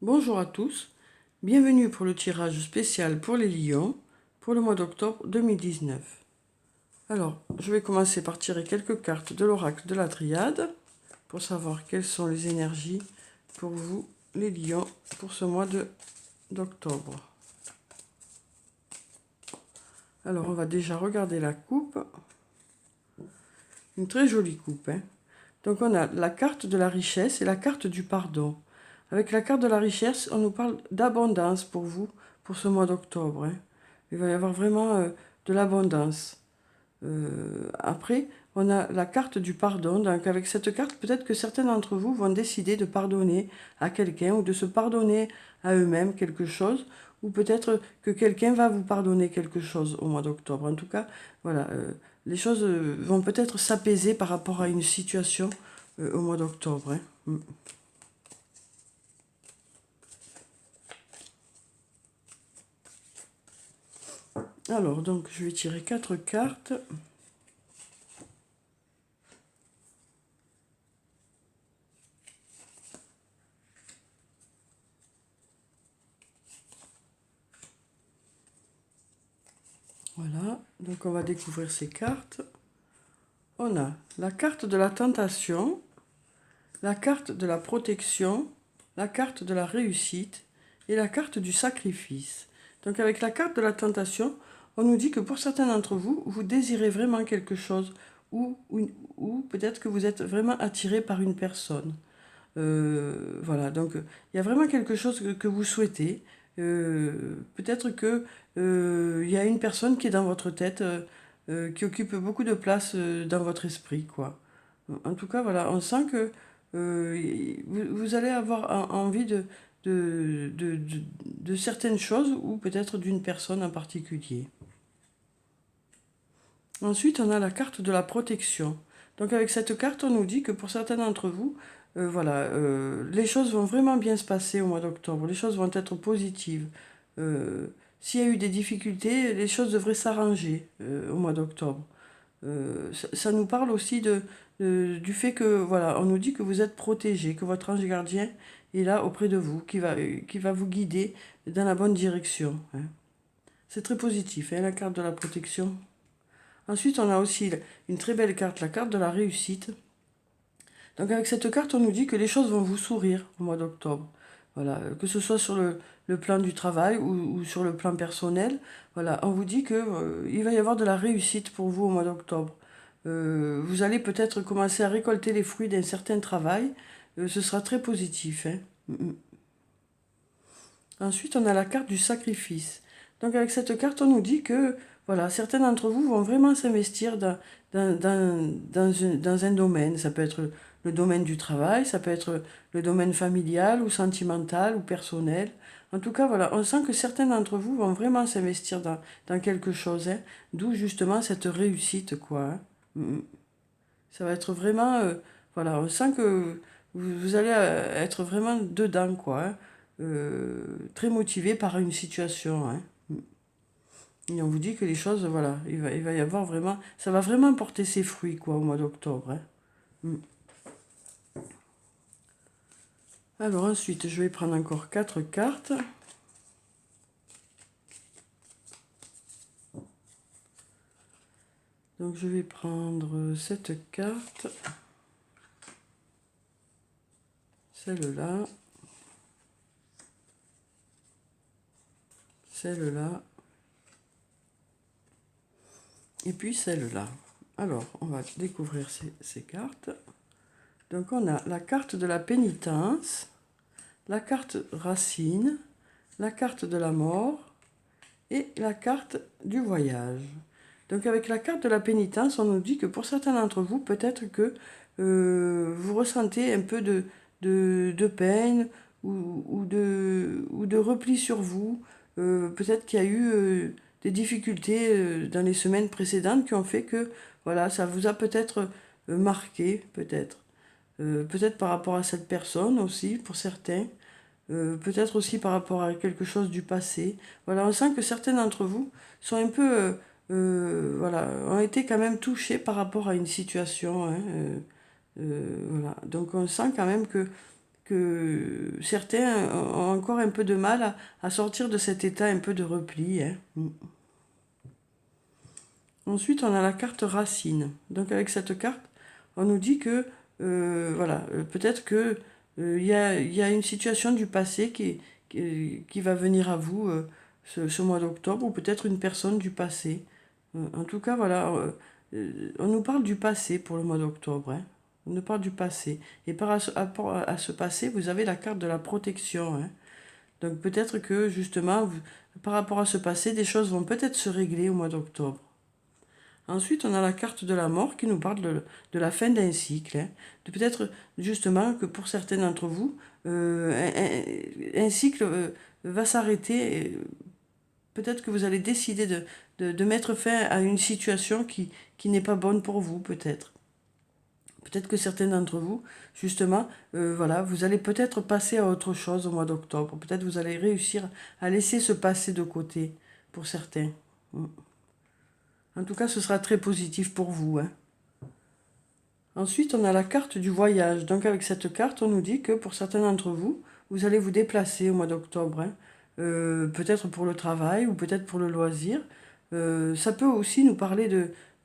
Bonjour à tous, bienvenue pour le tirage spécial pour les lions pour le mois d'octobre 2019. Alors, je vais commencer par tirer quelques cartes de l'oracle de la Triade pour savoir quelles sont les énergies pour vous, les lions, pour ce mois d'octobre. Alors, on va déjà regarder la coupe. Une très jolie coupe, hein. Donc, on a la carte de la richesse et la carte du pardon. Avec la carte de la richesse, on nous parle d'abondance pour vous, pour ce mois d'octobre, hein. Il va y avoir vraiment de l'abondance. Après, on a la carte du pardon. Donc, avec cette carte, peut-être que certains d'entre vous vont décider de pardonner à quelqu'un ou de se pardonner à eux-mêmes quelque chose, ou peut-être que quelqu'un va vous pardonner quelque chose au mois d'octobre. En tout cas, voilà, les choses vont peut-être s'apaiser par rapport à une situation au mois d'octobre, hein. Alors, donc, je vais tirer 4 cartes. Voilà, donc on va découvrir ces cartes. On a la carte de la tentation, la carte de la protection, la carte de la réussite et la carte du sacrifice. Donc avec la carte de la tentation, on nous dit que pour certains d'entre vous, vous désirez vraiment quelque chose ou peut-être que vous êtes vraiment attiré par une personne. Voilà, donc il y a vraiment quelque chose que vous souhaitez. Peut-être que il y a une personne qui est dans votre tête, qui occupe beaucoup de place dans votre esprit, quoi. En tout cas, voilà, on sent que vous allez avoir envie de certaines choses ou peut-être d'une personne en particulier. Ensuite, on a la carte de la protection. Donc avec cette carte, on nous dit que pour certains d'entre vous, voilà, les choses vont vraiment bien se passer au mois d'octobre. Les choses vont être positives. S'il y a eu des difficultés, les choses devraient s'arranger au mois d'octobre. Ça nous parle aussi du fait que, voilà, on nous dit que vous êtes protégé, que votre ange gardien est là auprès de vous, qui va vous guider dans la bonne direction, hein. C'est très positif, hein, la carte de la protection. Ensuite, on a aussi une très belle carte, la carte de la réussite. Donc avec cette carte, on nous dit que les choses vont vous sourire au mois d'octobre. Voilà, que ce soit sur le plan du travail ou sur le plan personnel. Voilà, on vous dit que il va y avoir de la réussite pour vous au mois d'octobre. Vous allez peut-être commencer à récolter les fruits d'un certain travail. Ce sera très positif, hein. Ensuite, on a la carte du sacrifice. Donc avec cette carte, on nous dit que voilà, certains d'entre vous vont vraiment s'investir dans un domaine. Ça peut être le domaine du travail, ça peut être le domaine familial ou sentimental ou personnel. En tout cas, voilà, on sent que certains d'entre vous vont vraiment s'investir dans quelque chose, hein, d'où justement cette réussite, quoi, hein. Ça va être vraiment, voilà, on sent que vous allez être vraiment dedans, quoi, hein. Très motivé par une situation, hein. Et on vous dit que les choses, voilà, il va y avoir vraiment, ça va vraiment porter ses fruits, quoi, au mois d'octobre, hein. Alors ensuite, je vais prendre encore 4 cartes. Donc je vais prendre cette carte, celle-là, celle-là, et puis celle-là. Alors, on va découvrir ces cartes. Donc on a la carte de la pénitence, la carte racine, la carte de la mort et la carte du voyage. Donc avec la carte de la pénitence, on nous dit que pour certains d'entre vous, peut-être que vous ressentez un peu de peine ou de repli sur vous. Peut-être qu'il y a eu des difficultés dans les semaines précédentes qui ont fait que voilà, ça vous a peut-être marqué, peut-être. Peut-être par rapport à cette personne aussi, pour certains. Peut-être aussi par rapport à quelque chose du passé. Voilà, on sent que certains d'entre vous sont un peu, voilà, ont été quand même touchés par rapport à une situation, hein, voilà. Donc on sent quand même que que certains ont encore un peu de mal à sortir de cet état un peu de repli, hein. Ensuite, on a la carte racine. Donc avec cette carte, on nous dit que, voilà, peut-être que y a une situation du passé qui va venir à vous ce mois d'octobre, ou peut-être une personne du passé. En tout cas, voilà, on nous parle du passé pour le mois d'octobre, hein. On nous parle du passé. Et rapport à ce passé, vous avez la carte de la protection, hein. Donc peut-être que justement, par rapport à ce passé, des choses vont peut-être se régler au mois d'octobre. Ensuite, on a la carte de la mort qui nous parle de la fin d'un cycle, hein. De peut-être justement que pour certains d'entre vous, un cycle va s'arrêter. Peut-être que vous allez décider de mettre fin à une situation qui n'est pas bonne pour vous, peut-être. Peut-être que certains d'entre vous, justement, voilà, vous allez peut-être passer à autre chose au mois d'octobre. Peut-être vous allez réussir à laisser ce passé de côté, pour certains. En tout cas, ce sera très positif pour vous, hein. Ensuite, on a la carte du voyage. Donc avec cette carte, on nous dit que pour certains d'entre vous, vous allez vous déplacer au mois d'octobre, hein. Peut-être pour le travail ou peut-être pour le loisir. Ça peut aussi nous parler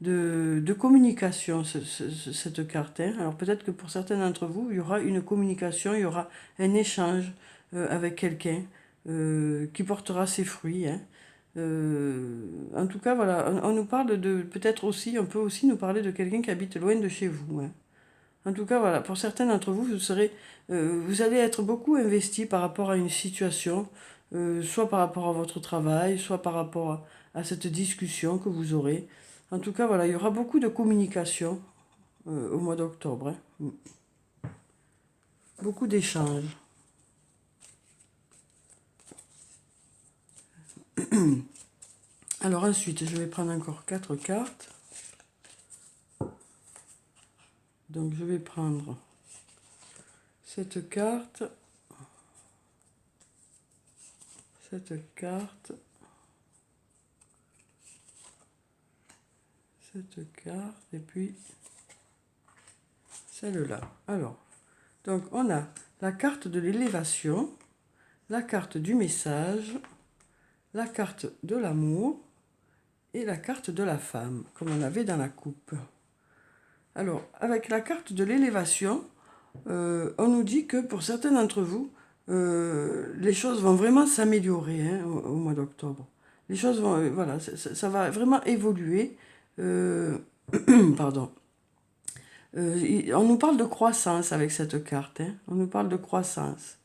de communication, cette carte, hein. Alors peut-être que pour certains d'entre vous, il y aura une communication, il y aura un échange avec quelqu'un qui portera ses fruits, hein. En tout cas, voilà, on nous parle de, peut-être aussi, on peut aussi nous parler de quelqu'un qui habite loin de chez vous, hein. En tout cas, voilà, pour certains d'entre vous, vous allez être beaucoup investi par rapport à une situation, soit par rapport à votre travail, soit par rapport à cette discussion que vous aurez. En tout cas, voilà, il y aura beaucoup de communication au mois d'octobre, hein. Beaucoup d'échanges. Alors ensuite, je vais prendre encore 4 cartes. Donc je vais prendre cette carte, cette carte, cette carte, et puis celle-là. Alors, donc on a la carte de l'élévation, la carte du message, la carte de l'amour et la carte de la femme, comme on avait dans la coupe. Alors, avec la carte de l'élévation, on nous dit que pour certains d'entre vous, les choses vont vraiment s'améliorer, hein, au mois d'octobre. Les choses vont, voilà, ça va vraiment évoluer. Pardon. On nous parle de croissance avec cette carte, hein. On nous parle de croissance.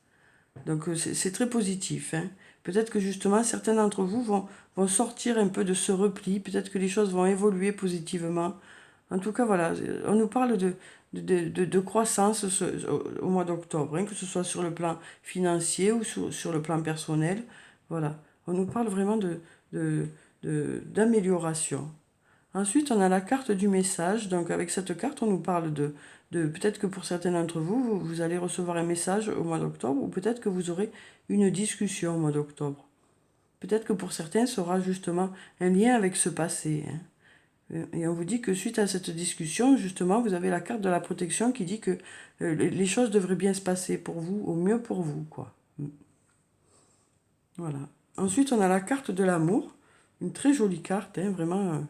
Donc c'est très positif, hein. Peut-être que justement certains d'entre vous vont sortir un peu de ce repli. Peut-être que les choses vont évoluer positivement. En tout cas, voilà, on nous parle de croissance au mois d'octobre, hein, que ce soit sur le plan financier ou sur le plan personnel. Voilà, on nous parle vraiment d'amélioration. Ensuite, on a la carte du message. Donc avec cette carte, on nous parle peut-être que pour certains d'entre vous, vous allez recevoir un message au mois d'octobre, ou peut-être que vous aurez une discussion au mois d'octobre. Peut-être que pour certains, ce sera justement un lien avec ce passé, hein. Et on vous dit que suite à cette discussion, justement, vous avez la carte de la protection qui dit que les choses devraient bien se passer pour vous, au mieux pour vous, quoi. Voilà. Ensuite, on a la carte de l'amour. Une très jolie carte, hein, vraiment.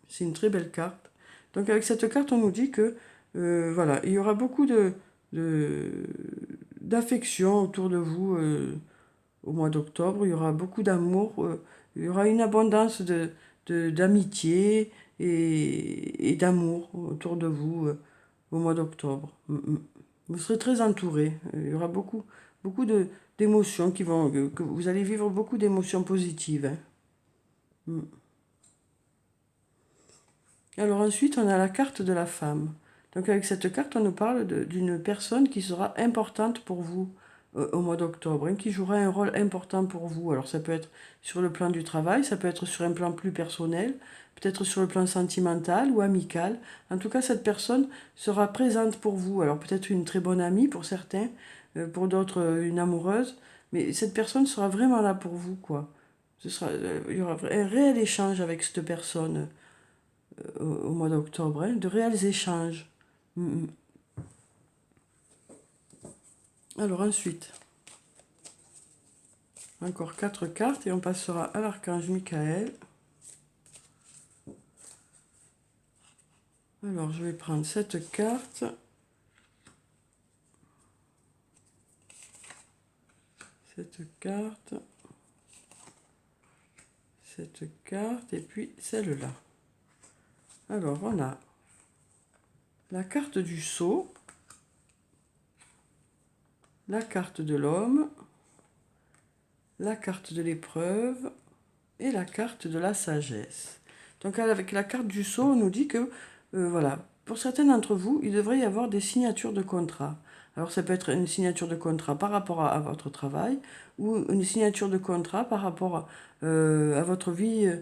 C'est une très belle carte. Donc avec cette carte, on nous dit que voilà, il y aura beaucoup d'affection autour de vous au mois d'octobre. Il y aura beaucoup d'amour. Il y aura une abondance d'amitié et d'amour autour de vous au mois d'octobre. Vous serez très entouré. Il y aura beaucoup d'émotions que vous allez vivre beaucoup d'émotions positives, hein. Alors ensuite, on a la carte de la femme. Donc avec cette carte, on nous parle d'une personne qui sera importante pour vous au mois d'octobre, hein, qui jouera un rôle important pour vous. Alors ça peut être sur le plan du travail, ça peut être sur un plan plus personnel, peut-être sur le plan sentimental ou amical. En tout cas, cette personne sera présente pour vous. Alors peut-être une très bonne amie pour certains, pour d'autres une amoureuse, mais cette personne sera vraiment là pour vous, quoi. Il y aura un réel échange avec cette personne au mois d'octobre, hein, de réels échanges. Alors ensuite, encore 4 cartes et on passera à l'archange Michael. Alors je vais prendre cette carte. Cette carte. Cette carte et puis celle-là. Alors on a la carte du sceau, la carte de l'homme, la carte de l'épreuve et la carte de la sagesse. Donc avec la carte du sceau, on nous dit que, voilà, pour certains d'entre vous, il devrait y avoir des signatures de contrat. Alors ça peut être une signature de contrat par rapport à votre travail ou une signature de contrat par rapport à votre vie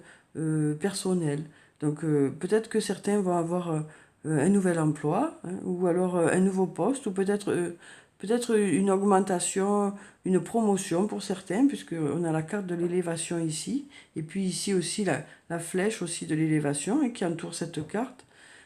personnelle. Donc peut-être que certains vont avoir un nouvel emploi, hein, ou alors un nouveau poste, ou peut-être une augmentation, une promotion pour certains, puisqu'on a la carte de l'élévation ici, et puis ici aussi la flèche aussi de l'élévation hein, qui entoure cette carte.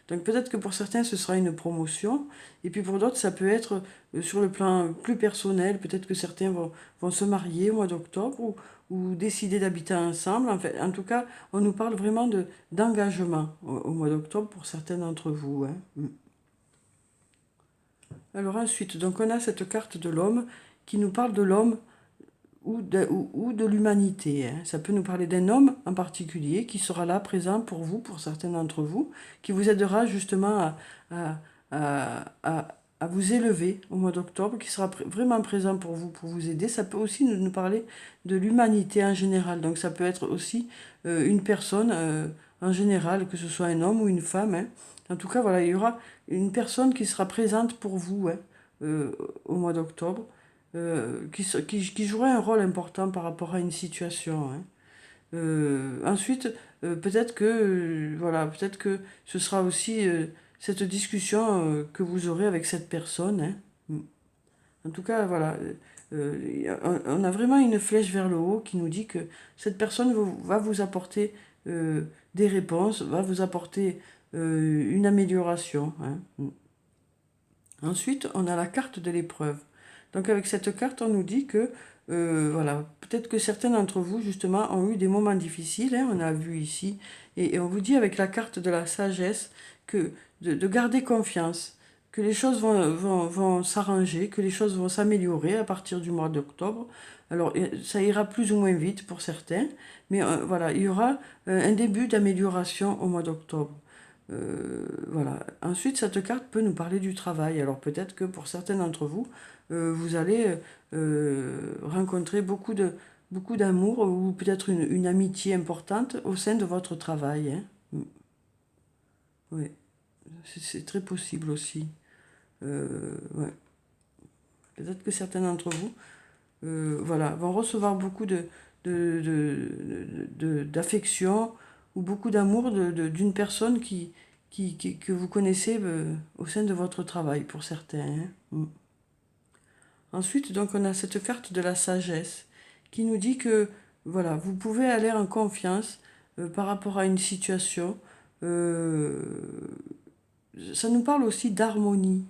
Donc peut-être que pour certains ce sera une promotion, et puis pour d'autres ça peut être sur le plan plus personnel, peut-être que certains vont se marier au mois d'octobre, ou décider d'habiter ensemble. En fait, en tout cas, on nous parle vraiment d'engagement au mois d'octobre pour certains d'entre vous. Hein. Alors ensuite, donc on a cette carte de l'homme qui nous parle de l'homme ou de l'humanité. Hein. Ça peut nous parler d'un homme en particulier qui sera là, présent pour vous, pour certains d'entre vous, qui vous aidera justement à vous élever au mois d'octobre, qui sera vraiment présent pour vous aider. Ça peut aussi nous parler de l'humanité en général. Donc ça peut être aussi une personne en général, que ce soit un homme ou une femme. Hein. En tout cas, voilà, il y aura une personne qui sera présente pour vous hein, au mois d'octobre. Qui jouerait un rôle important par rapport à une situation. Hein. Ensuite, peut-être que voilà, peut-être que ce sera aussi cette discussion que vous aurez avec cette personne. Hein. En tout cas, voilà, on a vraiment une flèche vers le haut qui nous dit que cette personne va vous apporter des réponses, va vous apporter une amélioration. Hein. Ensuite, on a la carte de l'épreuve. Donc avec cette carte, on nous dit que, voilà, peut-être que certains d'entre vous, justement, ont eu des moments difficiles, hein, on a vu ici, et on vous dit avec la carte de la sagesse que de garder confiance, que les choses vont s'arranger, que les choses vont s'améliorer à partir du mois d'octobre. Alors, ça ira plus ou moins vite pour certains, mais voilà, il y aura un début d'amélioration au mois d'octobre. Voilà. Ensuite, cette carte peut nous parler du travail. Alors peut-être que pour certains d'entre vous, vous allez rencontrer beaucoup d'amour ou peut-être une amitié importante au sein de votre travail. Hein. Oui, c'est très possible aussi. Ouais. Peut-être que certains d'entre vous voilà, vont recevoir beaucoup d'affection ou beaucoup d'amour d'une personne que vous connaissez au sein de votre travail, pour certains. Hein. Ensuite, donc, on a cette carte de la sagesse qui nous dit que voilà, vous pouvez aller en confiance par rapport à une situation. Euh, Ça nous parle aussi d'harmonie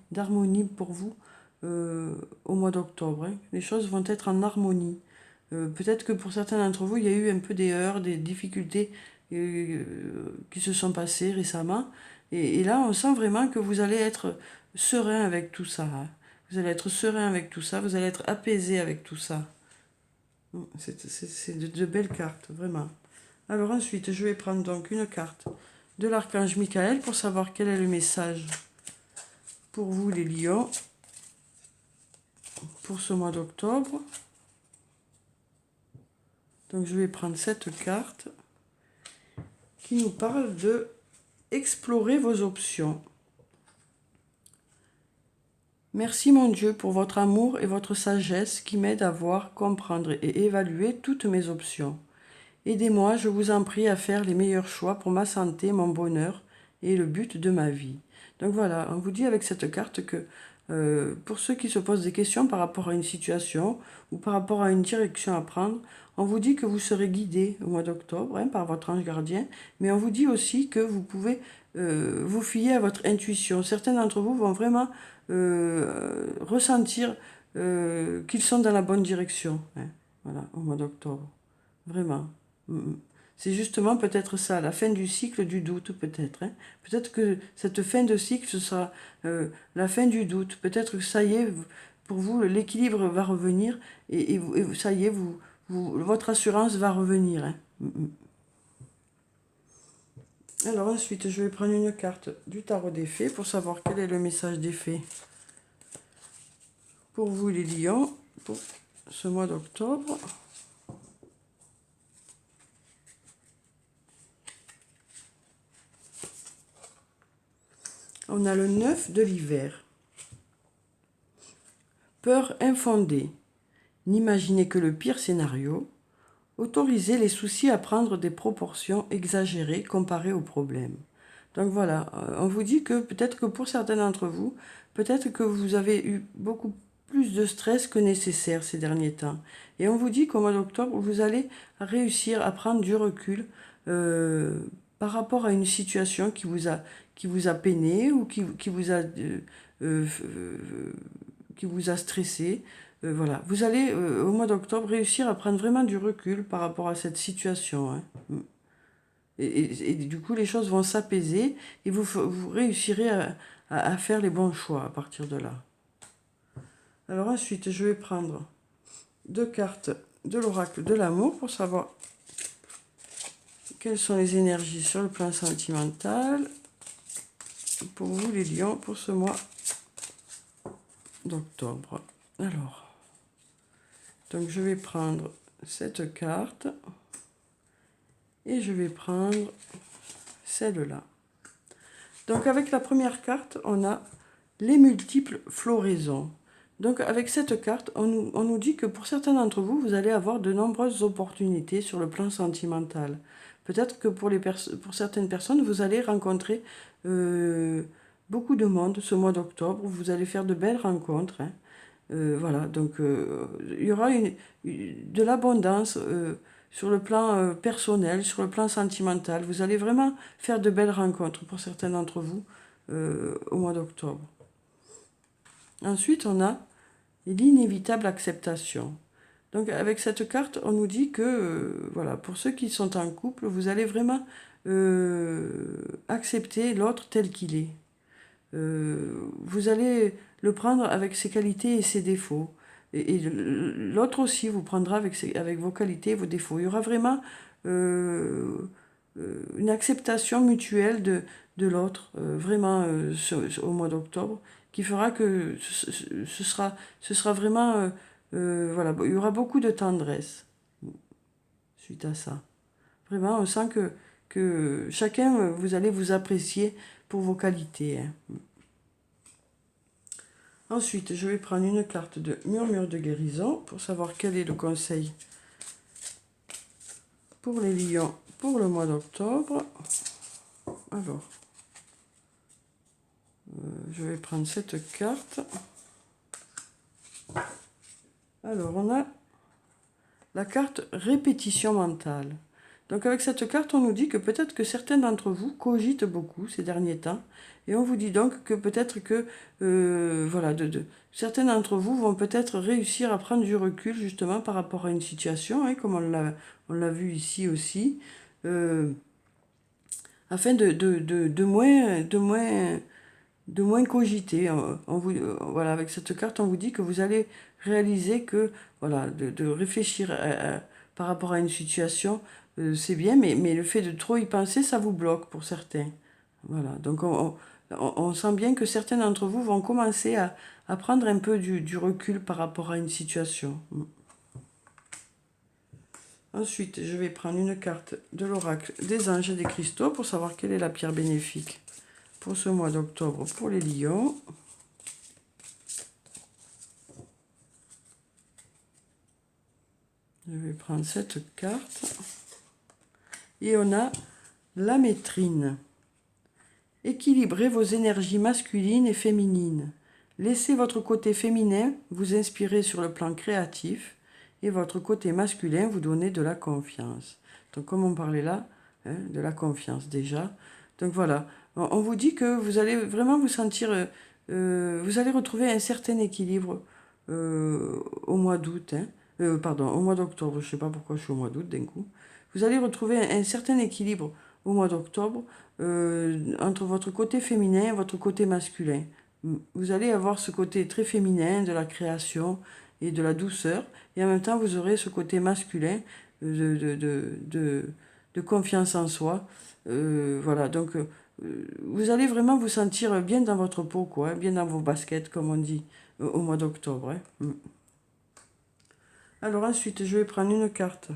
pour vous au mois d'octobre. Hein. Les choses vont être en harmonie. Peut-être que pour certains d'entre vous, il y a eu un peu des heurts, des difficultés qui se sont passées récemment. Et là, on sent vraiment que vous allez être serein avec tout ça. Hein. Vous allez être serein avec tout ça, vous allez être apaisé avec tout ça. C'est de belles cartes, vraiment. Alors ensuite, je vais prendre donc une carte de l'archange Michael pour savoir quel est le message pour vous les lions pour ce mois d'octobre. Donc je vais prendre cette carte qui nous parle de explorer vos options. Merci mon Dieu pour votre amour et votre sagesse qui m'aident à voir, comprendre et évaluer toutes mes options. Aidez-moi, je vous en prie, à faire les meilleurs choix pour ma santé, mon bonheur et le but de ma vie. Donc voilà, on vous dit avec cette carte que pour ceux qui se posent des questions par rapport à une situation ou par rapport à une direction à prendre, on vous dit que vous serez guidé au mois d'octobre hein, par votre ange gardien, mais on vous dit aussi que vous pouvez vous fier à votre intuition. Certains d'entre vous vont vraiment ressentir qu'ils sont dans la bonne direction, hein, voilà, au mois d'octobre. Vraiment. C'est justement peut-être ça, la fin du cycle du doute, peut-être, hein. Peut-être que cette fin de cycle, ce sera la fin du doute. Peut-être que ça y est, pour vous, l'équilibre va revenir et ça y est, votre assurance va revenir, hein. Alors ensuite, je vais prendre une carte du tarot des fées pour savoir quel est le message des fées pour vous, les lions, pour ce mois d'octobre. On a le 9 de l'hiver. Peur infondée. N'imaginez que le pire scénario. Autorisez les soucis à prendre des proportions exagérées comparées aux problèmes. Donc voilà, on vous dit que peut-être que pour certains d'entre vous, peut-être que vous avez eu beaucoup plus de stress que nécessaire ces derniers temps. Et on vous dit qu'au mois d'octobre, vous allez réussir à prendre du recul par rapport à une situation qui vous a peiné ou euh, qui vous a stressé. Voilà, vous allez au mois d'octobre réussir à prendre vraiment du recul par rapport à cette situation, hein. Et du coup, les choses vont s'apaiser et vous réussirez à faire les bons choix à partir de là. Alors ensuite, je vais prendre 2 cartes de l'oracle de l'amour pour savoir quelles sont les énergies sur le plan sentimental pour vous, les lions, pour ce mois d'octobre. Alors, donc je vais prendre cette carte et je vais prendre celle-là. Donc avec la première carte, on a les multiples floraisons. Donc avec cette carte, on nous dit que pour certains d'entre vous, vous allez avoir de nombreuses opportunités sur le plan sentimental. Peut-être que pour certaines personnes, vous allez rencontrer beaucoup de monde ce mois d'octobre. Vous allez faire de belles rencontres, hein. Voilà, donc il y aura de l'abondance sur le plan personnel, sur le plan sentimental. Vous allez vraiment faire de belles rencontres pour certains d'entre vous au mois d'octobre. Ensuite, on a l'inévitable acceptation. Donc avec cette carte, on nous dit que voilà, pour ceux qui sont en couple, vous allez vraiment accepter l'autre tel qu'il est. Vous allez le prendre avec ses qualités et ses défauts. Et l'autre aussi vous prendra avec vos qualités et vos défauts. Il y aura vraiment une acceptation mutuelle de l'autre, vraiment au mois d'octobre, qui fera que ce sera vraiment... voilà, il y aura beaucoup de tendresse suite à ça. Vraiment, on sent que chacun, vous allez vous apprécier pour vos qualités, hein. Ensuite, je vais prendre une carte de murmure de guérison pour savoir quel est le conseil pour les lions pour le mois d'octobre. Alors, je vais prendre cette carte. Alors, on a la carte répétition mentale. Donc avec cette carte, on nous dit que peut-être que certains d'entre vous cogitent beaucoup ces derniers temps. Et on vous dit donc que peut-être que voilà, certains d'entre vous vont peut-être réussir à prendre du recul justement par rapport à une situation, hein, comme on l'a vu ici aussi, afin de moins cogiter. Voilà, avec cette carte, on vous dit que vous allez réaliser que voilà, de réfléchir par rapport à une situation, c'est bien, mais le fait de trop y penser, ça vous bloque pour certains. Voilà, donc on sent bien que certains d'entre vous vont commencer à prendre un peu du recul par rapport à une situation. Ensuite, je vais prendre une carte de l'oracle des anges et des cristaux pour savoir quelle est la pierre bénéfique pour ce mois d'octobre pour les lions. Je vais prendre cette carte. Et on a la métrine. Équilibrez vos énergies masculines et féminines. Laissez votre côté féminin vous inspirer sur le plan créatif et votre côté masculin vous donner de la confiance. Donc comme on parlait là, hein, de la confiance déjà. Donc voilà, on vous dit que vous allez vraiment vous sentir, vous allez retrouver un certain équilibre au mois d'août, hein. Pardon, au mois d'octobre, je ne sais pas pourquoi je suis au mois d'août d'un coup. Vous allez retrouver un certain équilibre au mois d'octobre entre votre côté féminin et votre côté masculin. Vous allez avoir ce côté très féminin de la création et de la douceur, et en même temps vous aurez ce côté masculin de confiance en soi. Voilà, donc vous allez vraiment vous sentir bien dans votre peau, quoi, hein, bien dans vos baskets, comme on dit, au mois d'octobre. Hein. Alors ensuite, je vais prendre une carte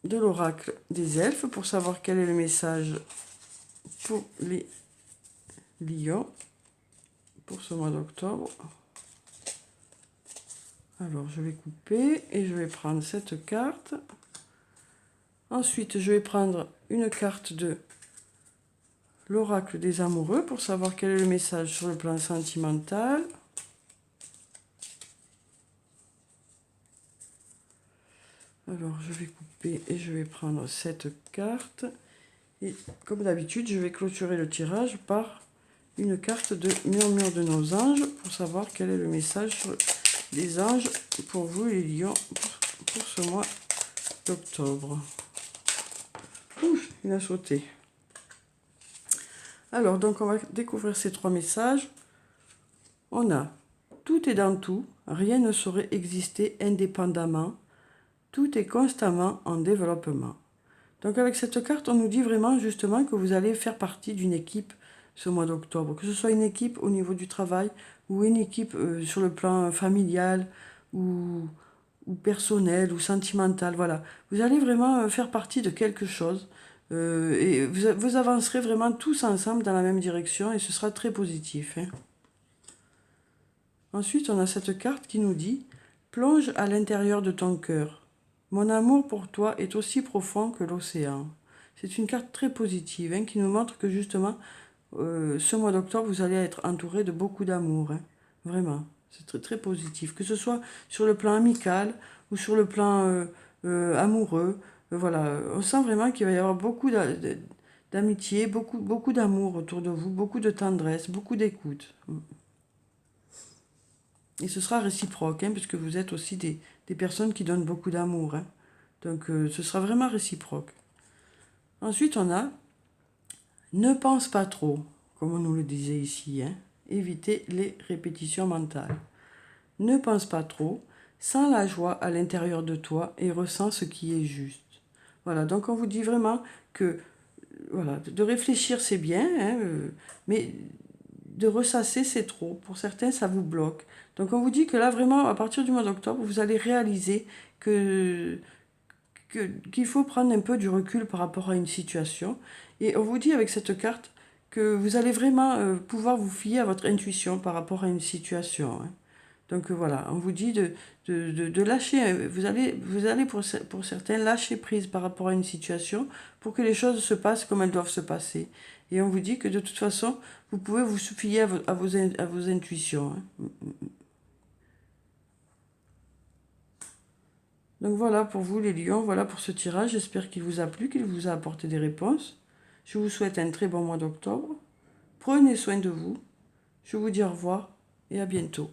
de l'oracle des elfes pour savoir quel est le message pour les lions pour ce mois d'octobre. Alors, je vais couper et je vais prendre cette carte. Ensuite, je vais prendre une carte de l'oracle des amoureux pour savoir quel est le message sur le plan sentimental. Alors, je vais couper et je vais prendre cette carte. Et comme d'habitude, je vais clôturer le tirage par une carte de murmure de nos anges pour savoir quel est le message sur les anges pour vous les lions pour ce mois d'octobre. Ouf, il a sauté. Alors, donc on va découvrir ces trois messages. On a « Tout est dans tout, rien ne saurait exister indépendamment, tout est constamment en développement ». Donc avec cette carte, on nous dit vraiment justement que vous allez faire partie d'une équipe ce mois d'octobre, que ce soit une équipe au niveau du travail ou une équipe sur le plan familial ou personnel ou sentimental, voilà. Vous allez vraiment faire partie de quelque chose et vous avancerez vraiment tous ensemble dans la même direction et ce sera très positif. Hein. Ensuite, on a cette carte qui nous dit « Plonge à l'intérieur de ton cœur. Mon amour pour toi est aussi profond que l'océan. » C'est une carte très positive hein, qui nous montre que justement, ce mois d'octobre, vous allez être entouré de beaucoup d'amour. Hein. Vraiment, c'est très, très positif. Que ce soit sur le plan amical ou sur le plan amoureux. Voilà, on sent vraiment qu'il va y avoir beaucoup d'amitié, beaucoup d'amour autour de vous, beaucoup de tendresse, beaucoup d'écoute. Et ce sera réciproque, hein, puisque vous êtes aussi des personnes qui donnent beaucoup d'amour. Hein. Donc, ce sera vraiment réciproque. Ensuite, on a « Ne pense pas trop », comme on nous le disait ici. Hein. Évitez les répétitions mentales. Ne pense pas trop, sens la joie à l'intérieur de toi et ressens ce qui est juste. Voilà, donc on vous dit vraiment que voilà, de réfléchir c'est bien, hein, mais de ressasser c'est trop. Pour certains, ça vous bloque. Donc on vous dit que là, vraiment, à partir du mois d'octobre, vous allez réaliser qu'il faut prendre un peu du recul par rapport à une situation. Et on vous dit avec cette carte que vous allez vraiment pouvoir vous fier à votre intuition par rapport à une situation. Hein. Donc voilà, on vous dit de lâcher, vous allez pour certains lâcher prise par rapport à une situation pour que les choses se passent comme elles doivent se passer. Et on vous dit que de toute façon, vous pouvez vous fier à vos intuitions. Hein. Donc voilà pour vous les lions, voilà pour ce tirage. J'espère qu'il vous a plu, qu'il vous a apporté des réponses. Je vous souhaite un très bon mois d'octobre. Prenez soin de vous. Je vous dis au revoir et à bientôt.